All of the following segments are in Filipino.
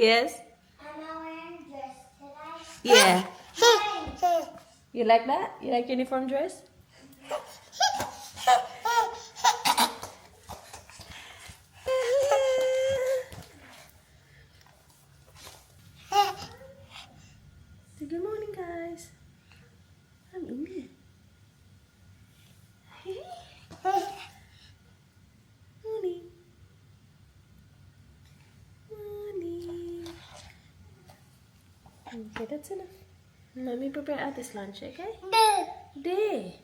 Yes? I'm not wearing dress today. Yeah. You like that? You like uniform dress? Say good morning, guys. I'm Indy. Morning. Morning. Okay, that's enough. Let me prepare Ate's lunch, okay? Day.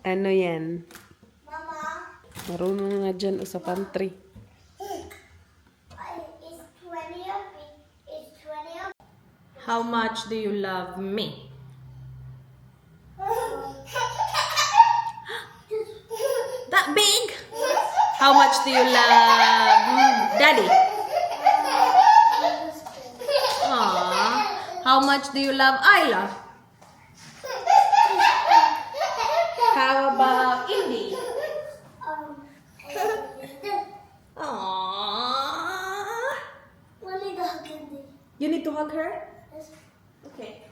Ano yan? Mama, Marunong nga dyan o sa pantry. it's 20 of me. It's 20 of How much do you love me? That big? How much do you love Daddy? Aww. How much do you love Isla? How about Indy? Aww. Let me go hug Andy. You need to hug her? Okay.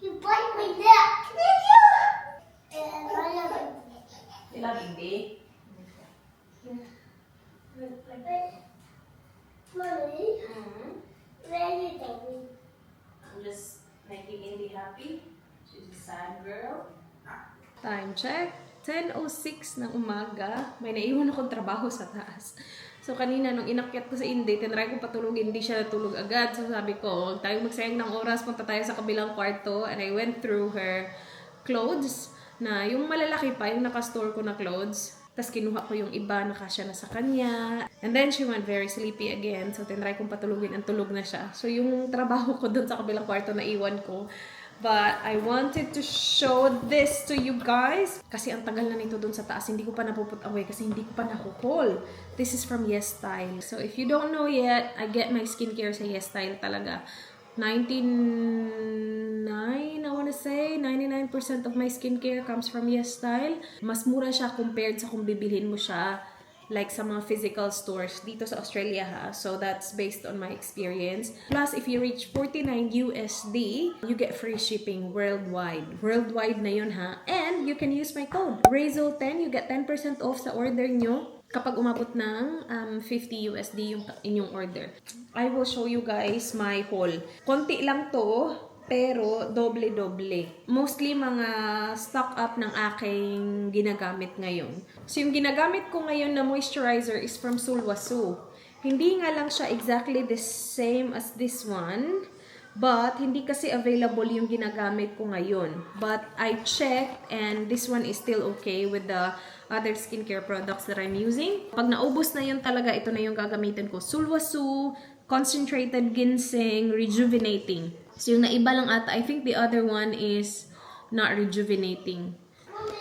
You bite my neck. And I love Andy. You love Indy? Mommy, where are you going? I'm just making Indy happy. She's a sad girl. Time check. 10:06 ng umaga. May naiwan akong trabaho sa taas. So kanina nung inakyat ko sa Indy, tinry ko patulogin, hindi siya natulog agad. So sabi ko, huwag tayong magsayang ng oras, punta tayo sa kabilang kwarto. And I went through her clothes na yung malalaki pa, yung nakastore ko na clothes. Tapos kinuha ko yung iba, nakasya na sa kanya. And then she went very sleepy again. So tinry kong patulogin, ang tulog na siya. So yung trabaho ko dun sa kabilang kwarto na iwan ko. But I wanted to show this to you guys. Kasi ang tagal na nito dun sa taas. Hindi ko pa napuput away kasi hindi ko pa nakuhol. This is from Yes Style. So if you don't know yet, I get my skincare sa Yes Style talaga. 99, I wanna say, 99% of my skincare comes from Yes Style. Mas mura siya compared sa kung bibilhin mo siya like sa mga physical stores dito sa Australia ha. So that's based on my experience. Plus, if you reach 49 USD, you get free shipping worldwide. Worldwide na yun ha. And you can use my code, RAZEL10. You get 10% off sa order nyo kapag umabot ng 50 USD yung inyong order. I will show you guys my haul. Konti lang to, pero doble-doble. Mostly mga stock up ng aking ginagamit ngayon. So yung ginagamit ko ngayon na moisturizer is from Sulwhasoo. Hindi nga lang siya exactly the same as this one. But hindi kasi available yung ginagamit ko ngayon. But I checked and this one is still okay with the other skincare products that I'm using. Pag naubos na yun talaga, ito na yung gagamitin ko. Sulwhasoo, Concentrated Ginseng, Rejuvenating. So yung naiba lang ata, I think the other one is not rejuvenating.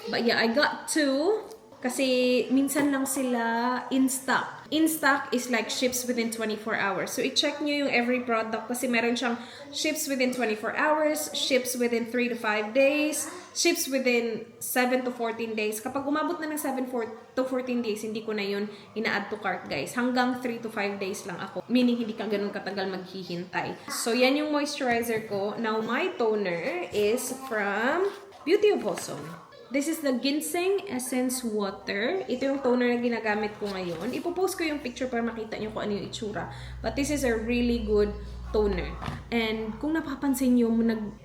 But yeah, I got two. Kasi minsan lang sila in stock. In stock is like ships within 24 hours. So i-check nyo yung every product kasi meron siyang ships within 24 hours, ships within 3 to 5 days, ships within 7 to 14 days. Kapag umabot na ng 7 to 14 days, hindi ko na yun ina-add to cart guys. Hanggang 3 to 5 days lang ako. Meaning hindi ka ganun katagal maghihintay. So yan yung moisturizer ko. Now my toner is from Beauty of Awesome. This is the Ginseng Essence Water. Ito yung toner na ginagamit ko ngayon. Ipopost ko yung picture para makita nyo kung ano yung itsura. But this is a really good toner. And kung napapansin nyo,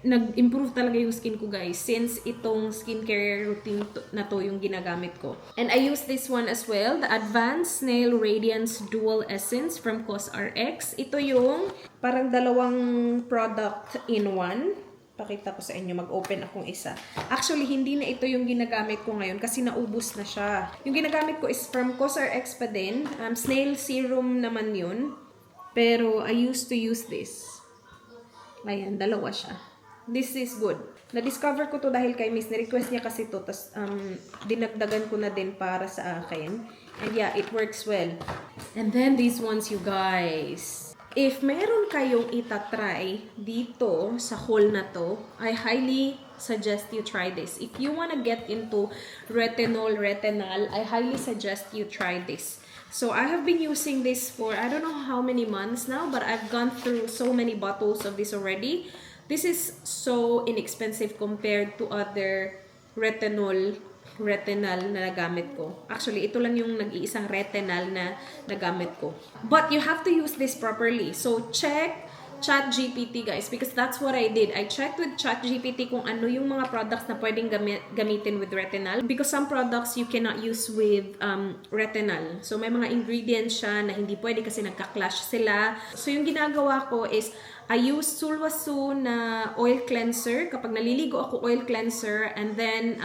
nag-improve talaga yung skin ko guys. Since itong skincare routine na to yung ginagamit ko. And I use this one as well. The Advanced Snail Radiance Dual Essence from COSRX. Ito yung parang dalawang product in one. Pakita ko sa inyo, mag-open akong isa. Actually, hindi na ito yung ginagamit ko ngayon kasi naubos na siya. Yung ginagamit ko is from COSRX pa din. Snail serum naman yun. Pero I used to use this. Ayan, dalawa siya. This is good. Na-discover ko to dahil kay Miss. Ni-request niya kasi to. Tapos dinagdagan ko na din para sa akin. And yeah, it works well. And then these ones, you guys. if meron kayong itatry dito sa haul na to, I highly suggest you try this. If you wanna get into retinol, I highly suggest you try this. So I have been using this for I don't know how many months now, but I've gone through so many bottles of this already. This is so inexpensive compared to other retinal na nagamit ko. Actually, ito lang yung nag-iisang retinal na nagamit ko. But you have to use this properly. So check ChatGPT, guys, because that's what I did. I checked with ChatGPT kung ano yung mga products na pwedeng gamitin with retinal, because some products you cannot use with retinal. So may mga ingredients siya na hindi pwede kasi nagka-clash sila. So yung ginagawa ko is I use Sulwhasoo na oil cleanser. Kapag naliligo ako, oil cleanser, and then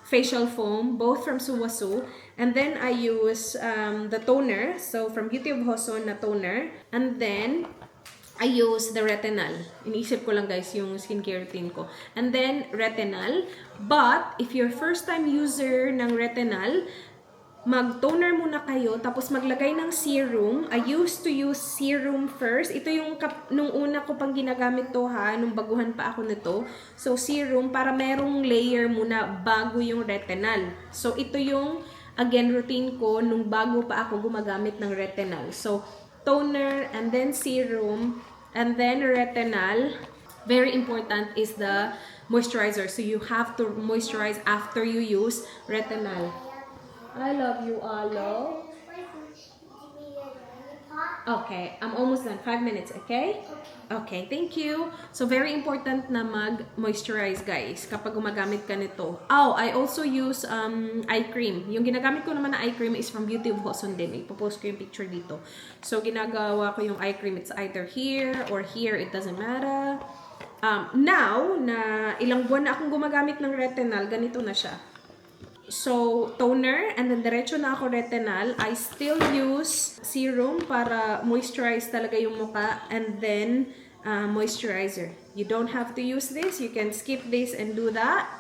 facial foam, both from Sulwhasoo. And then I use the toner, so from Beauty of Joseon na toner. And then I use the retinal. Iniisip ko lang, guys, yung skincare routine ko. And then retinal. But if you're first time user ng retinal, mag-toner muna kayo, tapos maglagay ng serum. I used to use serum first. Ito yung nung una ko pang ginagamit to, ha, nung baguhan pa ako nito. So serum para merong layer muna bago yung retinal. So ito yung again routine ko nung bago pa ako gumagamit ng retinal. So toner and then serum and then retinal. Very important is the moisturizer. So you have to moisturize after you use retinal. I love you, Alo. Okay, I'm almost done. 5 minutes, okay? Okay, thank you. So, very important na mag-moisturize, guys, kapag gumagamit ka nito. Oh, I also use eye cream. Yung ginagamit ko naman na eye cream is from Beauty of Joseon din. Ipopost ko yung picture dito. So, ginagawa ko yung eye cream. It's either here or here. It doesn't matter. Now, na ilang buwan na akong gumagamit ng retinal, ganito na siya. So, toner, and then diretso na ako retinal. I still use serum para moisturize talaga yung mukha, and then moisturizer. You don't have to use this. You can skip this and do that.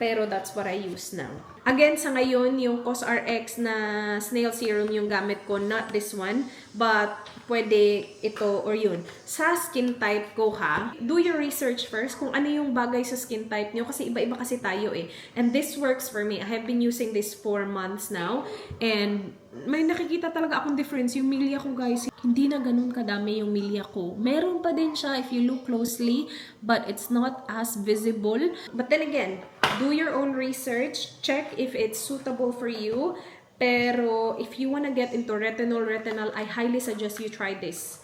Pero that's what I use now. Again, sa ngayon, yung COSRX na snail serum yung gamit ko, not this one, but pwede ito or yun. Sa skin type ko, ha, do your research first kung ano yung bagay sa skin type nyo, kasi iba-iba kasi tayo eh. And this works for me. I have been using this for months now, and may nakikita talaga akong difference. Yung milya ko, guys, hindi na ganun kadami yung milya ko. Meron pa din siya if you look closely, but it's not as visible. But then again, do your own research. Check if it's suitable for you. Pero if you wanna get into retinol, I highly suggest you try this.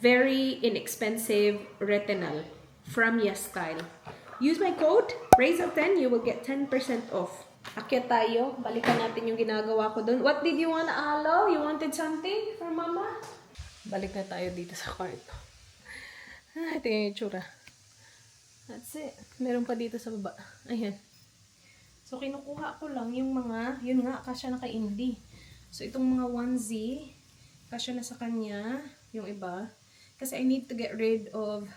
Very inexpensive retinal from YesStyle. Use my code, RAZEL10, you will get 10% off. Akyat tayo. Balikan natin yung ginagawa ko dun. What did you want, Alo? You wanted something for Mama? Balik na tayo dito sa kwarto. Ito yung itsura. That's it. Meron pa dito sa baba. Ayan. So, kinukuha ko lang yung mga, yun nga, kasya na kay Indy. So, itong mga onesie, kasya na sa kanya, yung iba. Kasi I need to get rid of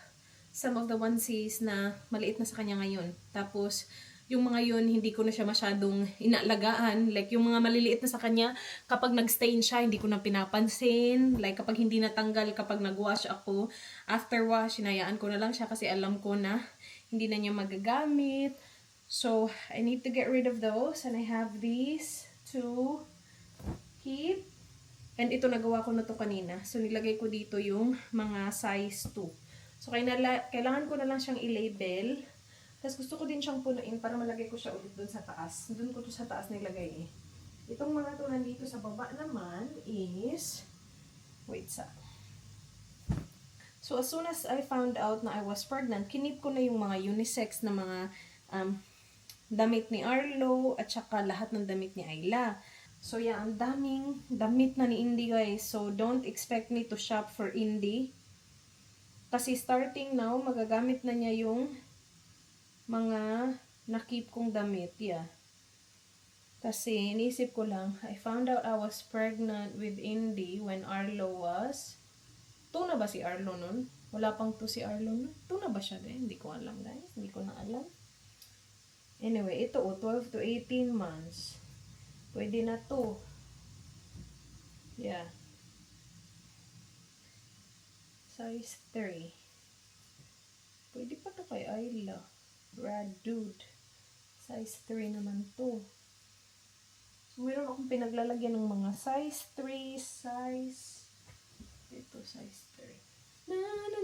some of the onesies na maliit na sa kanya ngayon. Tapos, yung mga yun, hindi ko na siya masyadong inaalagaan. Like, yung mga maliliit na sa kanya, kapag nag-stain siya, hindi ko na pinapansin. Like, kapag hindi natanggal, kapag nag-wash ako, after wash, hinayaan ko na lang siya kasi alam ko na hindi na niya magagamit. So, I need to get rid of those. And I have these to keep. And ito, nagawa ko na to kanina. So, nilagay ko dito yung mga size 2. So, kailangan ko na lang siyang i-label. Tapos gusto ko din siyang punuin para malagay ko siya ulit dun sa taas. Dun ko to sa taas nilagay eh. Itong mga to nandito sa baba naman is, wait sa. So as soon as I found out na I was pregnant, kinip ko na yung mga unisex na mga damit ni Arlo at saka lahat ng damit ni Ayla. So yeah, ang daming damit na ni Indy, guys. So don't expect me to shop for Indy. Kasi starting now, magagamit na niya yung mga nakip kong damit, yeah. Kasi, inisip ko lang, I found out I was pregnant with Indy when Arlo was, 2 na ba si Arlo nun? Wala pang 2 si Arlo nun? 2 na ba siya din? Hindi ko alam, guys. Hindi ko na alam. Anyway, ito 12 to 18 months. Pwede na to. Yeah. Size 3. Pwede pa to kay Ayla. Rad dude. Size 3 naman to. So, meron akong pinaglalagyan ng mga size 3, size... Ito, size 3. Na na na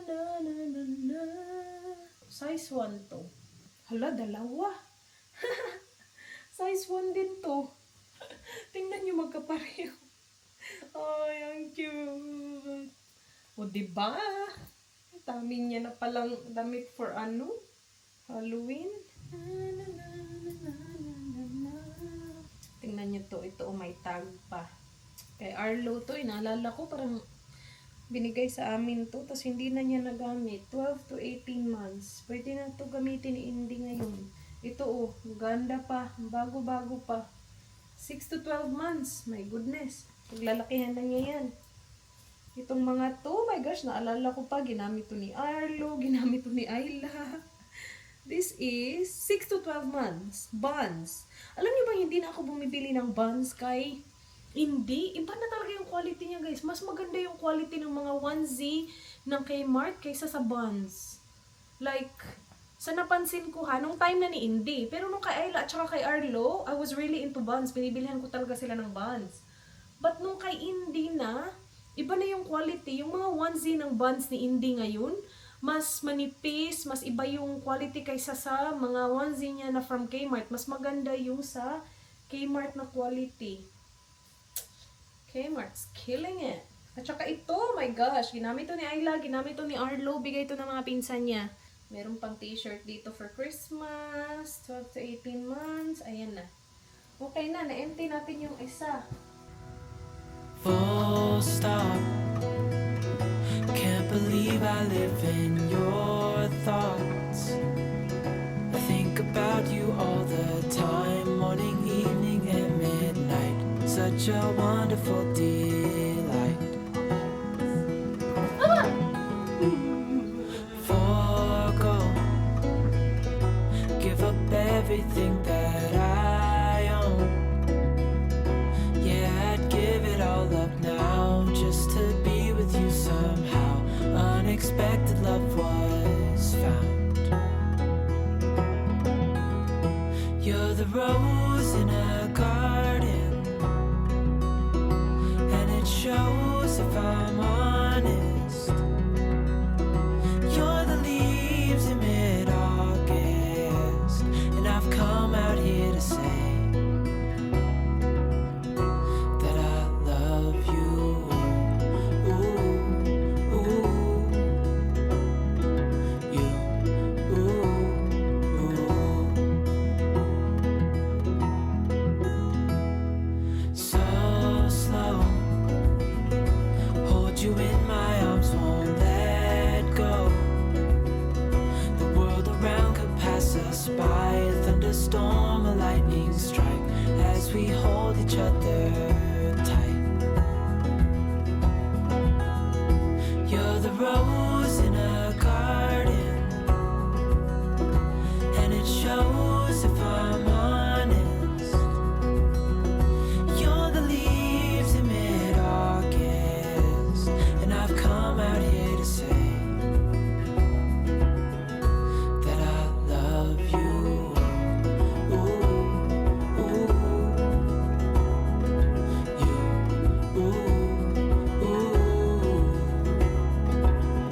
na na na na. Size 1 to. Hala, dalawa. Size 1 din to. Tingnan nyo magkapareho. Ay, ang cute. O, diba? Dami niya na palang damit for ano? Halloween. Tingnan nyo to. Ito, may tag pa. Kay Arlo to, inaalala ko, parang binigay sa amin to, tapos hindi na niya nagamit. 12 to 18 months. Pwede na to gamitin ni Indy ngayon. Ito oh, ganda pa. Bago-bago pa. 6 to 12 months. My goodness. Paglalakihan na niya yan. Itong mga to, my gosh, naalala ko pa, ginamit to ni Arlo, ginamit to ni Ayla. This is 6 to 12 months. Buns. Alam niyo ba, hindi na ako bumibili ng buns kay Indy. Iba na talaga yung quality niya, guys. Mas maganda yung quality ng mga onesie ng Kmart kaysa sa buns. Like, sa napansin ko ha, nung time na ni Indy. Pero nung kay Ayla at saka kay Arlo, I was really into buns. Binibilihan ko talaga sila ng buns. But nung kay Indy na, iba na yung quality. Yung mga onesie ng buns ni Indy ngayon, mas manipis, mas iba yung quality kaysa sa mga onesie niya na from Kmart. Mas maganda yung sa Kmart na quality. Kmart's killing it. At saka ito, my gosh, ginamit to ni Ayla, ginamit to ni Arlo, bigay to ng mga pinsan niya. Meron pang t-shirt dito for Christmas, 12 to 18 months, ayan na. Okay na, na-empty natin yung isa. Full stop. Can't believe I live in your thoughts. I think about you all the time, morning, evening, and midnight. Such a wonderful delight. Forgo, give up everything that I own. Yeah, I'd give it all up now just to be with you somehow. Unexpected love was found. You're the rose in a garden, and it shows if I'm honest. You're the leaves in mid-August, and I've come out here to say that I love you. Ooh, ooh, you, ooh, ooh. So slow, hold you in my arms, won't let go. The world around could pass us by, a thunderstorm, a lightning strike, as we hold each other tight. You're the rose in a garden, and it shows if I'm honest. You're the leaves in mid-August, and I've come out here to say that I love you. Ooh, ooh, you, ooh, ooh,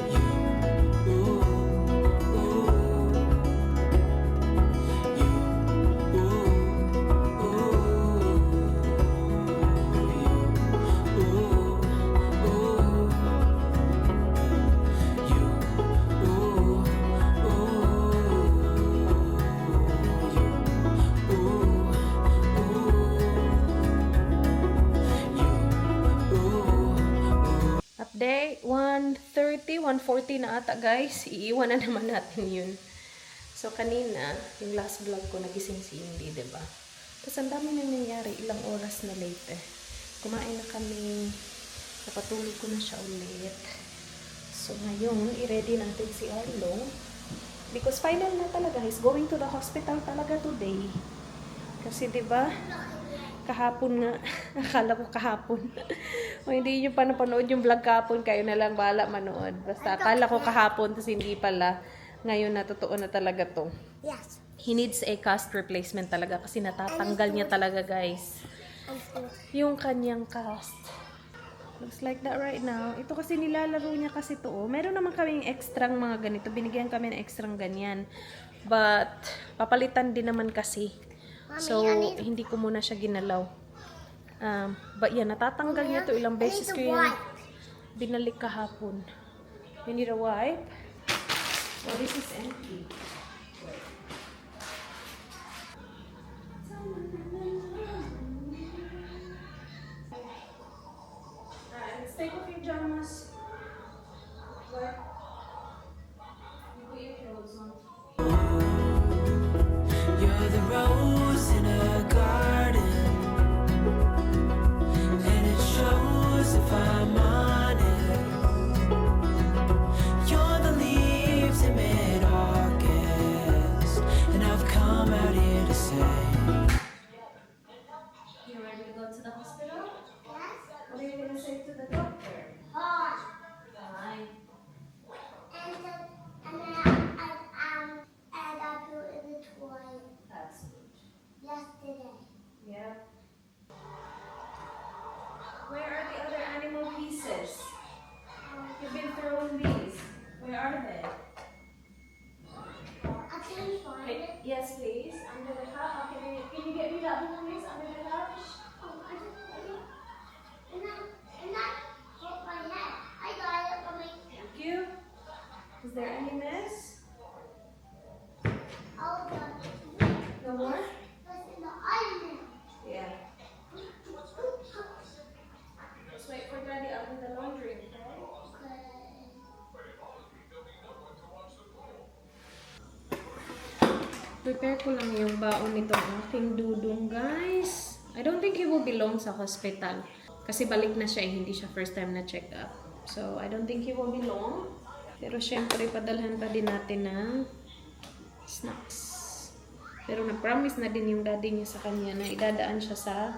you, ooh, ooh, you, Update, 1:30, 1:40 na ata, guys. Iiwan na naman natin yun. So, kanina, yung last vlog ko, nagising si Indy, diba? Tapos, ang dami nang nangyari. Ilang oras na late eh. Kumain na kami. Napatulog ko na siya ulit. So, ngayon, i-ready natin si Arlo. Because final na talaga. He's going to the hospital talaga today. Kasi, diba? kahapon nga. Akala ko kahapon. O hindi nyo pa napanood yung vlog kahapon, kayo na lang bahala manood. Basta akala ko kahapon, tapos hindi pala. Ngayon na, totoo na talaga to. Yes. He needs a cast replacement talaga kasi natatanggal niya talaga, guys. Yung kanyang cast. Looks like that right now. Ito kasi nilalaro niya kasi to. Oh. Meron naman kaming extrang mga ganito. Binigyan kami ng extrang ganyan. But, papalitan din naman kasi. So, hindi ko muna siya ginalaw. But yeah, natatanggal niya to. Ilang beses ko yung binalik kahapon. You need a wipe? Oh, this is empty. Let's take off your pajamas. What? You put your clothes on. You're the rose in a garden, and it shows if I'm honest. You're the leaves in mid-August, and I've come out here to say You ready to go to the hospital? Yes. What are you gonna say to the doctor? Hot. Fine. And I put in the toy That's good. yesterday. Yeah. Where are the other animal pieces? You've been throwing these. Where are they? I couldn't find it. Yes, please. Under the couch. Okay, can you get me that one, please? Under the couch? Oh, I just put it. And I hit my head. I got it from my Thank you. Is there any mess? Oh, No more? was in the island. Yeah. Just wait for Daddy up in the laundry, okay? Prepare ko lang yung baon nitong aking dudong, guys. I don't think he will belong sa hospital. Kasi balik na siya, hindi siya first time na check up. So, I don't think he will belong. Pero syempre, padalhan pa din natin ng snacks. Pero na-promise na din yung daddy niya sa kanya na idadaan siya sa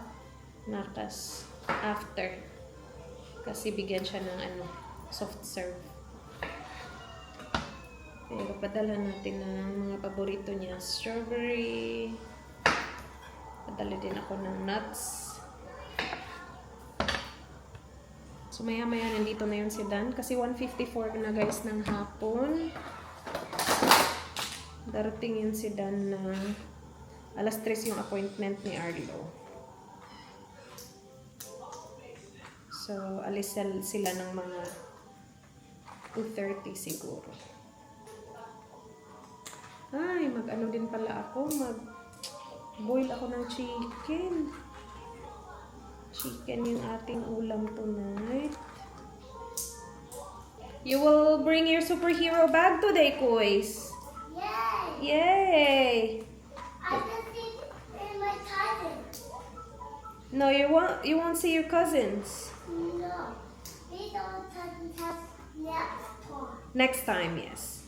nakas after. Kasi bigyan siya ng soft serve. Pero padalhan natin ng mga paborito niya. Strawberry. Padala din ako ng nuts. So maya-maya nandito na yun si Dan. Kasi 1:54 na guys ng hapon. Darating yun si Dan na alas 3 yung appointment ni Arlo. So alis sila ng mga 2:30 siguro. Ay, mag-ano din pala ako. Mag-boil ako ng chicken. Chicken yung ating ulam tonight. You will bring your superhero bag today, Kois. Yay! Yay! I can see in my cousin. No, you won't see your cousins. No. We don't have next one. Next time, yes.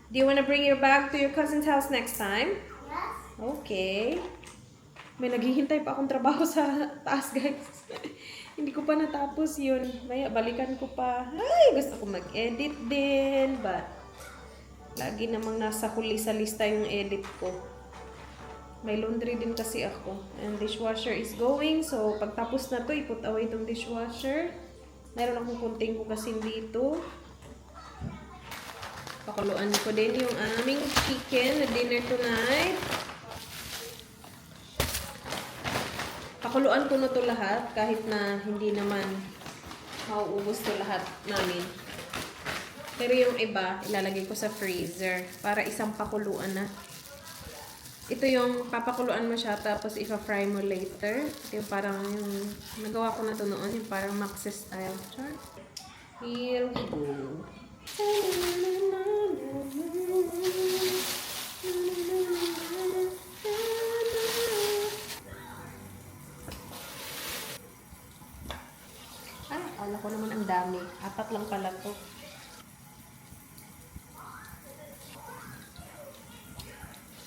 Do you want to bring your bag to your cousin's house next time? Yes? Okay. May naghihintay pa akong trabaho sa taas, guys. Hindi ko pa natapos yun. Maya, balikan ko pa. Ay, gusto ko mag-edit din. But, lagi namang nasa huli sa lista yung edit ko. May laundry din kasi ako. And dishwasher is going. So, pagtapos na to, i-put away itong dishwasher. Meron akong kunting hugasin dito. Pakuluan ko din yung aming chicken na dinner tonight. Pakuluan ko na to lahat kahit na hindi naman mauubos to lahat namin. Pero yung iba, ilalagay ko sa freezer para isang pakuluan na. Ito yung papakuluan mo siya tapos ipa-fry mo later. Ito yung parang yung nagawa ko na to noon, yung parang Maxis style. Here we go. Akala ko naman ang dami. 4 lang pala to.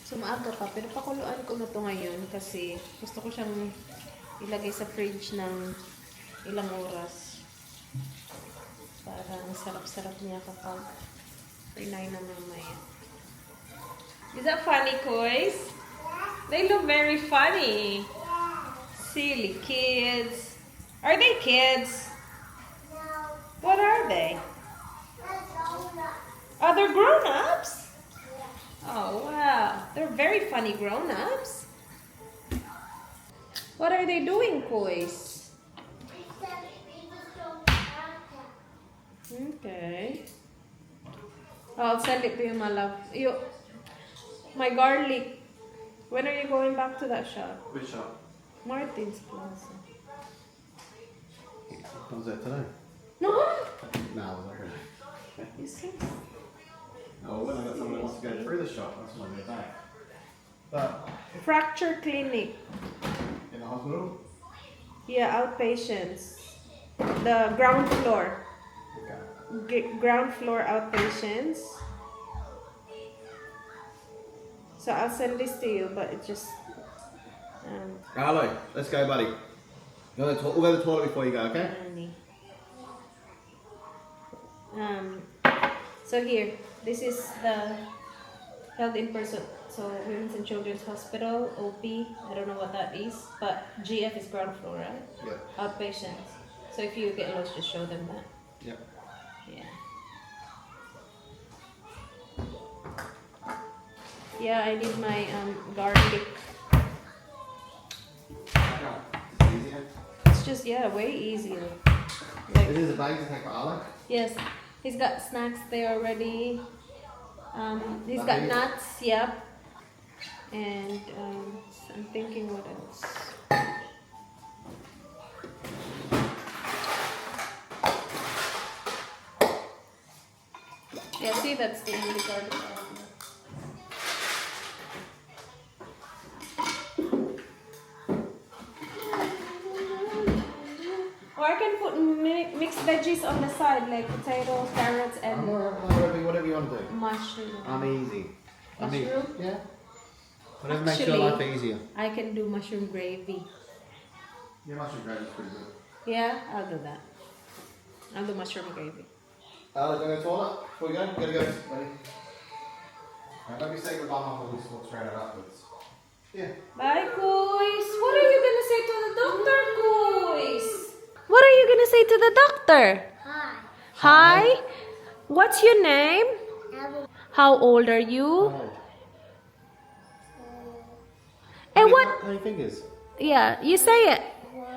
So, maaga pa. Pero pakuluan ko na to ngayon kasi gusto ko siyang ilagay sa fridge ng ilang oras. Parang sarap-sarap niya kapag pinay na mamaya. Is that funny, Kois? They look very funny. Silly kids. Are they kids? No. What are they? That's all that. Oh, they're grown-ups? Oh, wow. They're very funny grown-ups. What are they doing, Kois? Except we just don't have that. Okay. I'll send it to you, my love. My garlic. When are you going back to that shop? Which shop? Martin's Plaza. Comes out today. No! No, okay. You see? Oh, when I got someone who wants to go through the shop, that's when I go back. But Fracture clinic. in the hospital? Yeah, outpatients. The ground floor. Okay. Ground floor outpatients. So I'll send this to you, but it just. Arlo, let's go, buddy. We'll go to the toilet before you go, okay? Honey. So here, this is the held in person. So Women's and Children's Hospital, OP. I don't know what that is, but GF is ground floor, right? Yep. Outpatients. So if you get lost, just show them that. Yep. Yeah. Yeah, I need my garlic. Easier. It's just way easier. Like, This is a bag to take for Arlo. yes, he's got snacks there already. He's got Nothing? nuts, yep. And I'm thinking what else. Yeah, see, that's the only garlic I have. Or I can put mixed veggies on the side, like potatoes, carrots, and Whatever you want to do. mushroom. I'm easy. Mushroom? Yeah. Whatever makes your life easier. I can do mushroom gravy. Your mushroom gravy is pretty good. Yeah, I'll do that. I'll do mushroom gravy. Arlo, going to the toilet before we go? You gotta go, buddy. Don't be saying goodbye, Mum, we'll just walk straight out afterwards. Yeah. Bye, Kois. What are you gonna say to the doctor, Kois? What are you gonna say to the doctor? Hi. Hi. What's your name? Apple. How old are you? And what? How your fingers? Yeah, you say it. 1, 2.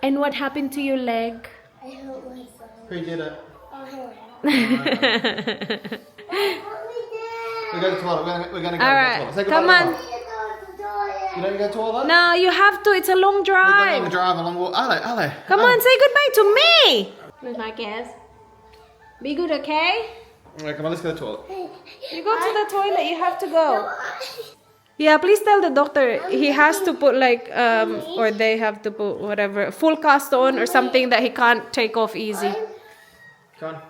And what happened to your leg? I hurt myself. Who did it? Oh, hello. All We go to the toilet. We're gonna go. right, Say goodbye come to on. Mum. You don't go to the toilet? No, you have to. It's a long We've got a long drive. drive, a long walk. Arlo. Come on, say goodbye to me. Where's my kiss? Be good, okay? Alright, come on, let's go to the toilet. You go to the toilet. You have to go. Yeah, please tell the doctor he has to put or they have to put whatever full cast on or something that he can't take off easy. Come on.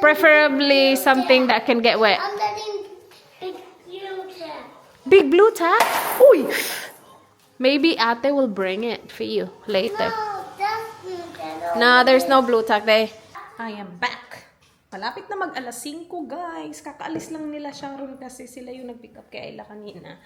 Preferably something that can get wet. I'm letting big blue cat. Big blue tack? Uy! Maybe ate will bring it for you later. No, that's blue cat. No, there's no blue tack there. I am back. Malapit na mag alas 5, guys. Kakaalis lang nila Sharon kasi sila yung nag-pick up kay Ayla kanina.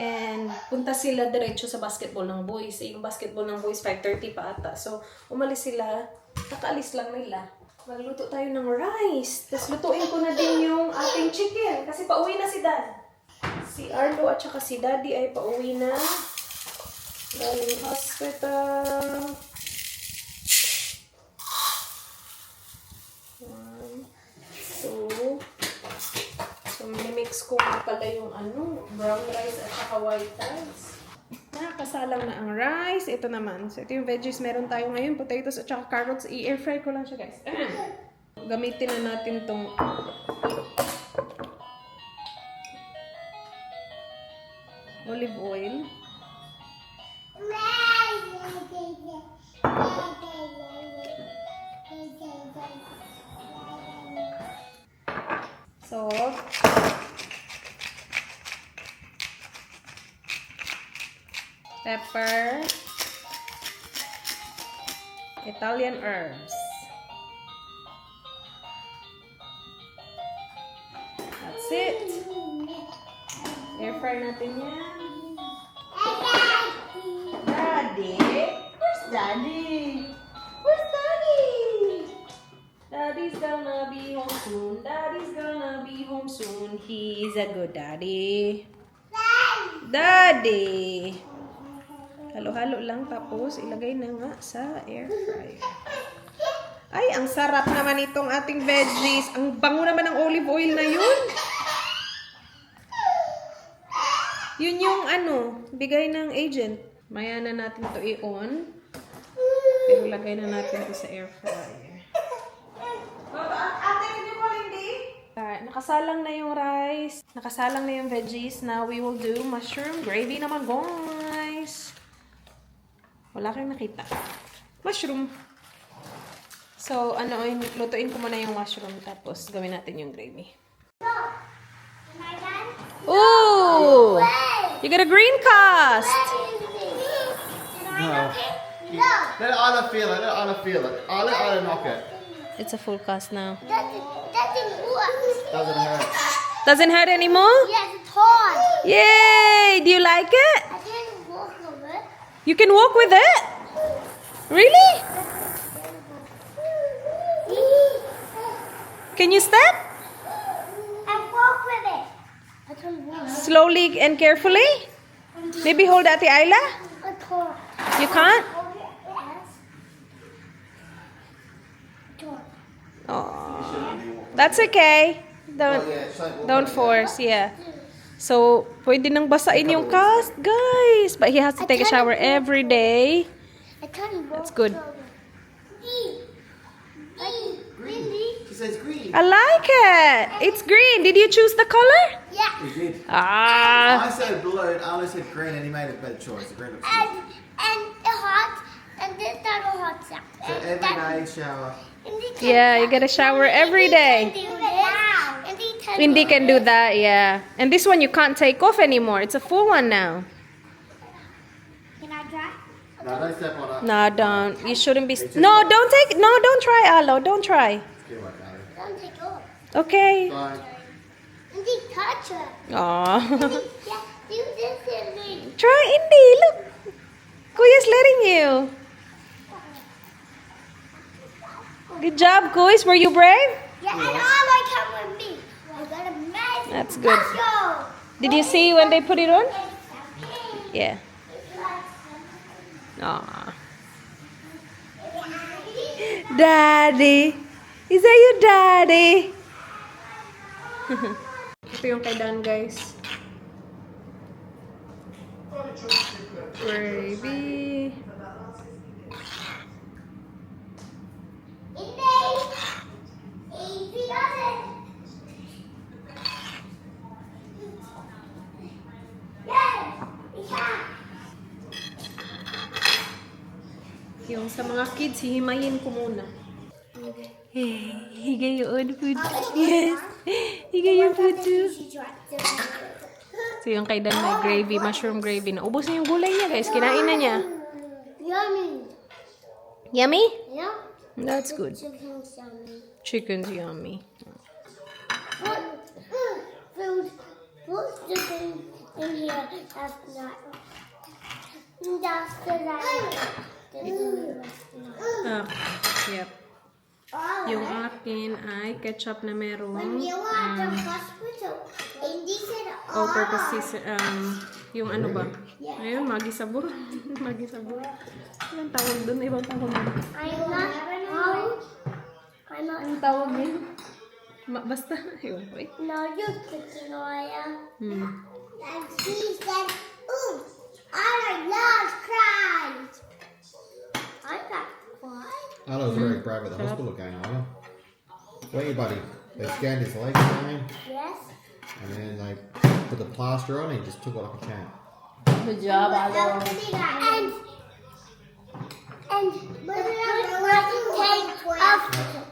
And punta sila diretso sa basketball ng boys. Yung basketball ng boys 5:30 pa ata. So, umalis sila. Kakaalis lang nila. Magluto tayo ng rice. Tapos lutuin ko na din yung ating chicken. Kasi pauwi na si Dad. Si Arlo at saka si Daddy ay pauwi na. Galing hospital. 1, 2. So, mimix ko nga pala yung brown rice at saka white rice. Nakakasalang na ang rice. Ito naman. So, ito yung veggies meron tayo ngayon. Potatoes at saka carrots. I-air fry ko lang siya, guys. Gamitin na natin tong olive oil. Salt. pepper, Italian herbs. That's it. Air fry natin yan. Daddy? Where's Daddy? Where's Daddy? Daddy's gonna be home soon. Daddy's gonna be home soon. He's a good daddy. Daddy! Halo-halo lang tapos ilagay na nga sa air fryer. Ay, ang sarap naman itong ating veggies. Ang bango naman ng olive oil na yun. Yun yung bigay ng agent. Maya na natin to i-on. Pero lagay na natin to sa air fryer. Ate, can you call Indy? Nakasalang na yung rice. Nakasalang na yung veggies. Now we will do mushroom gravy naman, guys. Wala kayong nakita. Mushroom. So, lutuin ko muna yung mushroom. Tapos, gawin natin yung gravy. Ooh! You got a green cast! No. Let Anna feel it. Let Anna feel it. Let Anna knock it. It's a full cast now. Doesn't hurt. Doesn't hurt anymore? Yes, it's hard. Yay! Do you like it? I didn't walk over it. You can walk with it? Really? Can you step? I walk with it. I can walk. Slowly and carefully? Maybe hold Ate Ayla? I can't. You can't? Yes. Oh, that's okay. Don't force, yeah. So, pwede nang basain yung cast, guys. But he has to take a shower every day. I can't walk. That's good. She says green. I like it. It's green. Did you choose the color? Yeah. We did. Ah. I said blue, and Anna said green, and he made a better choice. The green looks good. And the hot and this little hot stuff. So every day shower. Yeah, you gotta shower every day. Indy can do that, yeah. And this one you can't take off anymore. It's a full one now. Can I try? No, don't step on it. No, don't. You shouldn't be. No, don't take. No, don't try, Alo. Don't try. Give it, darling. Don't take off. Okay. Don't. Indy, touch it. Aw. Yeah, do this in me. Try, Indy. Look. Kuya's letting you. Good job, Kuya. Were you brave? Yeah, and all I come with me. I got a magic. That's good. Show. Did you see when they put it on? Yeah. Aw. Daddy. Is that your daddy? Ito yung kay Dan, guys. Gravy. Easy does it. Yes, we can. Yung sa mga kids, hihimayin ko muna. Hey, higa yung food. Yes. Higa yung food too. So yung kay Dan may gravy, mushroom gravy. Naubos na yung gulay niya, guys. Kinain na niya. Yummy. Yummy? Yeah. That's good. Chicken's yummy. Chicken's yummy. What food? What chicken in here has not? That's the Yep. Yung akin ay ketchup na merong When you were at the hospital, Indy said, all-purpose season. Yung ano ba? Ayun, Maggi Sabor. Maggi Sabor. Anong tawag doon? Ibang tawag doon. I'm not. Anong tawag niya? Basta, yun po eh. No, you're chicken oil. Hmm. And she said, ooh, I love cries. I got cries. Anna was very brave at the hospital again, Anna. Where are you, buddy? They scanned his legs again, Yes. and then they put the plaster on, and he just took it like a champ. Good job, Alo. And but take off.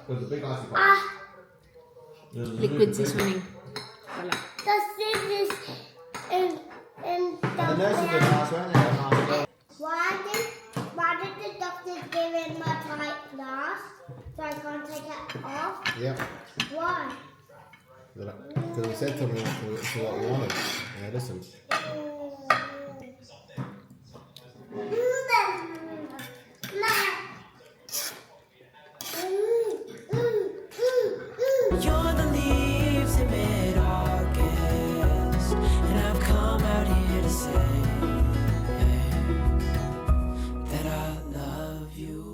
With the big icy box. Liquid seasoning. Wala. The scissors and And the nurses did nice, weren't they? Nice. fast, so I can't take it off. Yeah. Why? Because we said something to what we wanted. I listened.